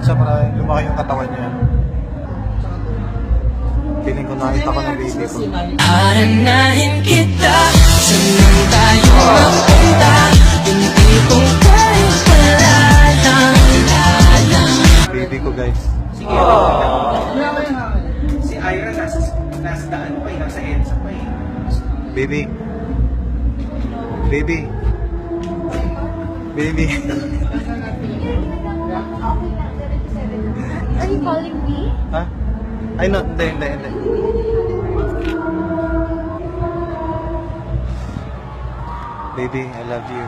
siya para lumaki yung katawan niya. Feeling ko nakita ko ng baby ko. Haranahin kita, saan tayo mapunta? Yung tipong tayo palalang. Baby ko, guys. Sige, si Ira nasa daan pa eh, nasa EDSA pa eh. Baby. Baby. Baby. Are you calling me? Ha? Ay, no. Hindi. Baby, I love you.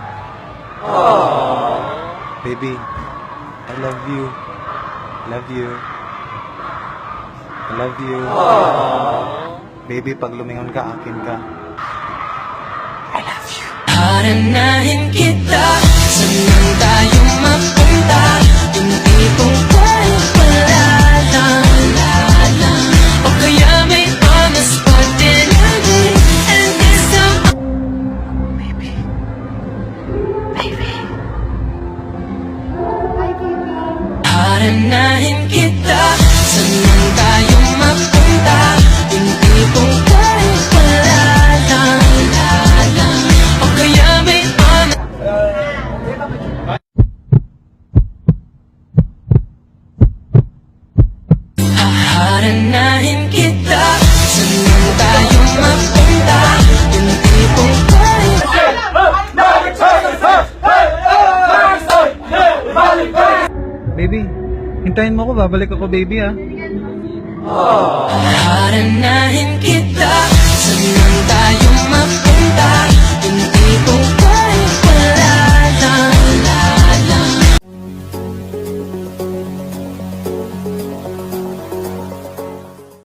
Baby, I love you. Love you. I love you. Baby, pag lumingon ka, akin ka. I love you. Haranahin kita, saan tayo mapunta? Yung tipong tayo palalang. O kaya may on the spot delivery. And this time, Baby. Hi, baby. haranahin kita, saan tayo mapunta? Yung tipong tayo palalang. O kaya may on Haranahin kita, saan tayo mapunta? Yung tipong tayo Baby, hintayin mo ko. Babalik ako, baby, ah. haranahin